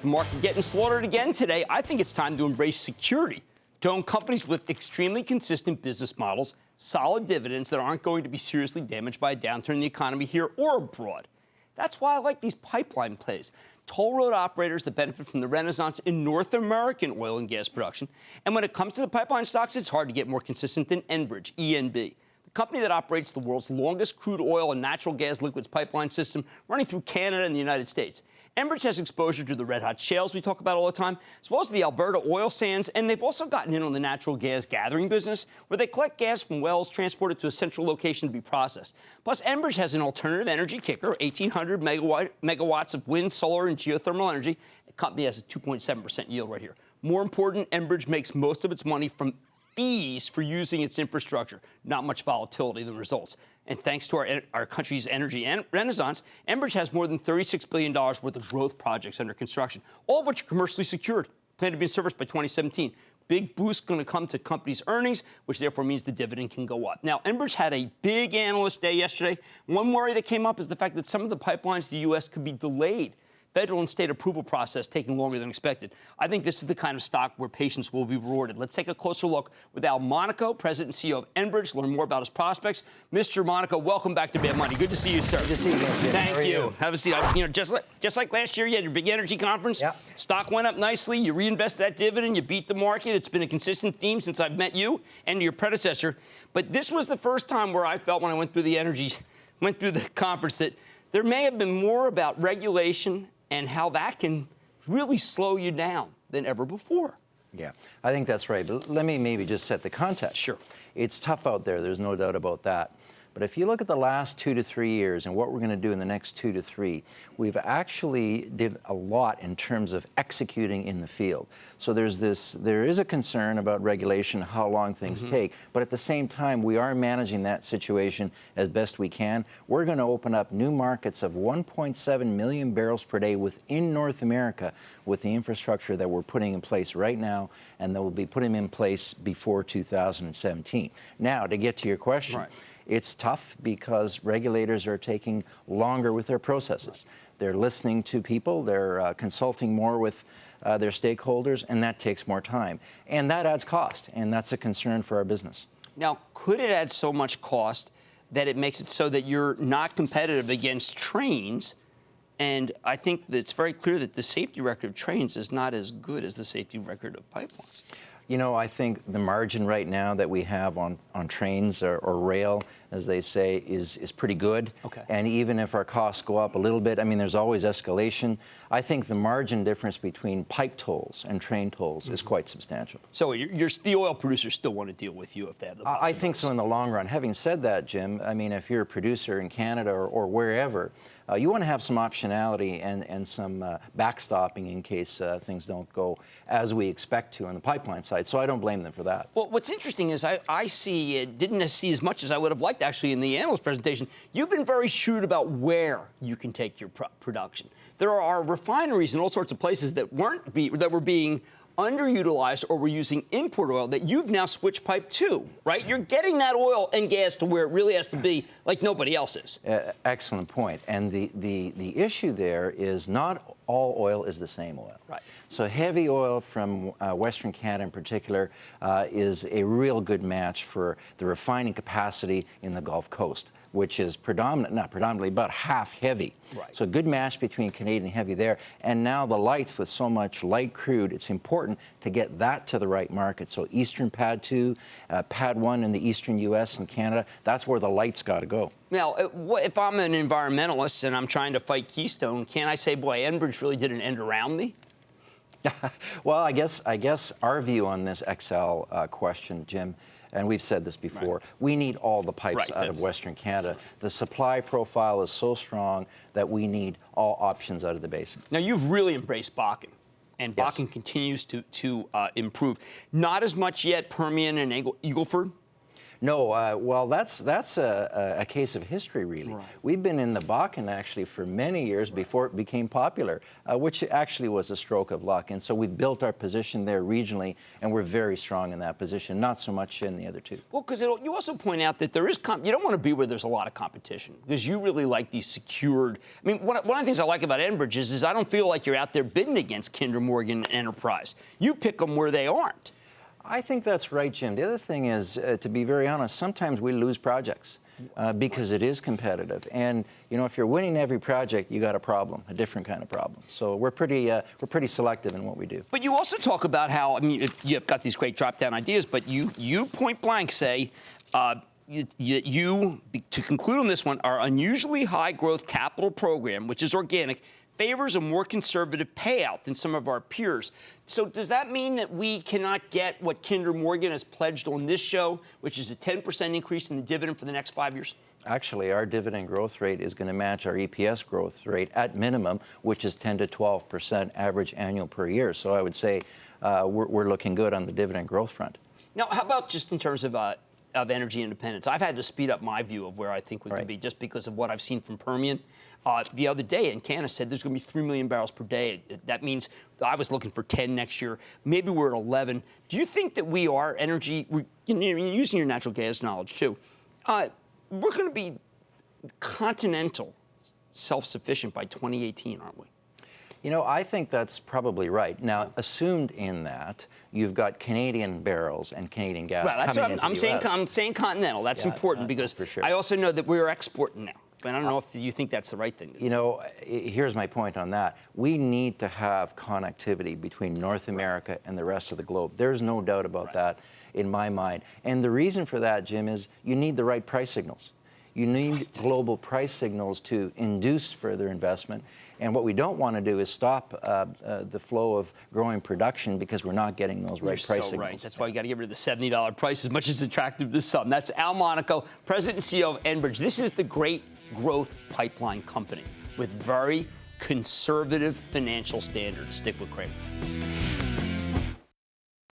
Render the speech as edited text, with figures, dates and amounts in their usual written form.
the market getting slaughtered again today, I think it's time to embrace security, to own companies with extremely consistent business models, solid dividends that aren't going to be seriously damaged by a downturn in the economy here or abroad. That's why I like these pipeline plays. Toll road operators that benefit from the renaissance in North American oil and gas production. And when it comes to the pipeline stocks, it's hard to get more consistent than Enbridge, ENB, the company that operates the world's longest crude oil and natural gas liquids pipeline system running through Canada and the United States. Enbridge has exposure to the red-hot shales we talk about all the time, as well as the Alberta oil sands, and they've also gotten in on the natural gas gathering business, where they collect gas from wells, transport it to a central location to be processed. Plus, Enbridge has an alternative energy kicker, 1,800 megawatts of wind, solar, and geothermal energy. The company has a 2.7% yield right here. More important, Enbridge makes most of its money from fees for using its infrastructure. Not much volatility in the results. And thanks to our country's energy renaissance, Enbridge has more than $36 billion worth of growth projects under construction, all of which are commercially secured, planned to be in service by 2017. Big boost going to come to companies' earnings, which therefore means the dividend can go up. Now, Enbridge had a big analyst day yesterday. One worry that came up is the fact that some of the pipelines to the U.S. could be delayed. Federal and state approval process taking longer than expected. I think this is the kind of stock where patience will be rewarded. Let's take a closer look with Al Monaco, President and CEO of Enbridge, learn more about his prospects. Mr. Monaco, welcome back to Bad Money. Good to see you, sir. Good to see you again, Jim. Thank you. Have a seat. Just like last year, you had your big energy conference. Yep. Stock went up nicely. You reinvested that dividend. You beat the market. It's been a consistent theme since I've met you and your predecessor. But this was the first time where I felt when I went through the conference that there may have been more about regulation and how that can really slow you down than ever before. Yeah, I think that's right. But let me maybe just set the context. Sure. It's tough out there. There's no doubt about that. But if you look at the last 2 to 3 years and what we're going to do in the next 2 to 3, we've actually did a lot in terms of executing in the field. So there is a concern about regulation, how long things take. But at the same time, we are managing that situation as best we can. We're going to open up new markets of 1.7 million barrels per day within North America with the infrastructure that we're putting in place right now and that we'll be putting in place before 2017. Now, to get to your question. Right. It's tough because regulators are taking longer with their processes. They're listening to people, they're consulting more with their stakeholders, and that takes more time. And that adds cost, and that's a concern for our business. Now, could it add so much cost that it makes it so that you're not competitive against trains? And I think that it's very clear that the safety record of trains is not as good as the safety record of pipelines. You know, I think the margin right now that we have on trains or rail, as they say, is pretty good. Okay. And even if our costs go up a little bit, I mean, there's always escalation. I think the margin difference between pipe tolls and train tolls is quite substantial. So the oil producers still want to deal with you if they have the possibilities. I think so in the long run. Having said that, Jim, I mean, if you're a producer in Canada or wherever, you want to have some optionality and some backstopping in case things don't go as we expect to on the pipeline side. So I don't blame them for that. Well, what's interesting is I didn't see as much as I would have liked actually in the analyst presentation. You've been very shrewd about where you can take your production. There are refineries in all sorts of places that were being underutilized or were using import oil that you've now switched pipe to, right? You're getting that oil and gas to where it really has to be, like nobody else is. Excellent point. And the issue there is not all oil is the same oil. Right. So heavy oil from Western Canada in particular is a real good match for the refining capacity in the Gulf Coast, which is not predominantly, but half heavy. Right. So a good match between Canadian heavy there. And now the lights with so much light crude, it's important to get that to the right market. So Eastern PAD 2, PAD 1 in the Eastern U.S. and Canada, that's where the lights got to go. Now, if I'm an environmentalist and I'm trying to fight Keystone, can't I say, boy, Enbridge really did an end around me? Well, I guess our view on this XL question, Jim, and we've said this before, we need all the pipes out of Western Canada. The supply profile is so strong that we need all options out of the basin. Now, you've really embraced Bakken, and Bakken continues to improve. Not as much yet Permian and Eagle Ford? No, well, that's a case of history, really. Right. We've been in the Bakken, actually, for many years before it became popular, which actually was a stroke of luck. And so we've built our position there regionally, and we're very strong in that position, not so much in the other two. Well, because you also point out that there is you don't want to be where there's a lot of competition, because you really like these secured. I mean, one of the things I like about Enbridge is I don't feel like you're out there bidding against Kinder Morgan and Enterprise. You pick them where they aren't. I think that's right, Jim. The other thing is, to be very honest, sometimes we lose projects because it is competitive. And, you know, if you're winning every project, you got a problem, a different kind of problem. So we're pretty selective in what we do. But you also talk about how, I mean, you've got these great drop-down ideas, but you point blank say, to conclude on this one, our unusually high growth capital program, which is organic, favors a more conservative payout than some of our peers. So does that mean that we cannot get what Kinder Morgan has pledged on this show, which is a 10% increase in the dividend for the next 5 years? Actually, our dividend growth rate is going to match our EPS growth rate at minimum, which is 10 to 12% average annual per year. So I would say we're looking good on the dividend growth front. Now, how about just in terms of energy independence? I've had to speed up my view of where I think we can be just because of what I've seen from Permian. The other day, Encana said there's going to be 3 million barrels per day. That means I was looking for 10 next year. Maybe we're at 11. Do you think that we are using your natural gas knowledge too, we're going to be continental self-sufficient by 2018, aren't we? You know, I think that's probably right. Now, assumed in that, you've got Canadian barrels and Canadian gas coming into the US. I'm saying continental. That's important because for sure. I also know that we're exporting now. And I don't know if you think that's the right thing to do. You know, here's my point on that. We need to have connectivity between North America and the rest of the globe. There's no doubt about that in my mind. And the reason for that, Jim, is you need the right price signals. You need global price signals to induce further investment. And what we don't want to do is stop the flow of growing production because we're not getting those right price signals. Right. That's why you got to get rid of the $70 price, as much as it's attractive to some. That's Al Monaco, President and CEO of Enbridge. This is the great growth pipeline company with very conservative financial standards. Stick with Cramer.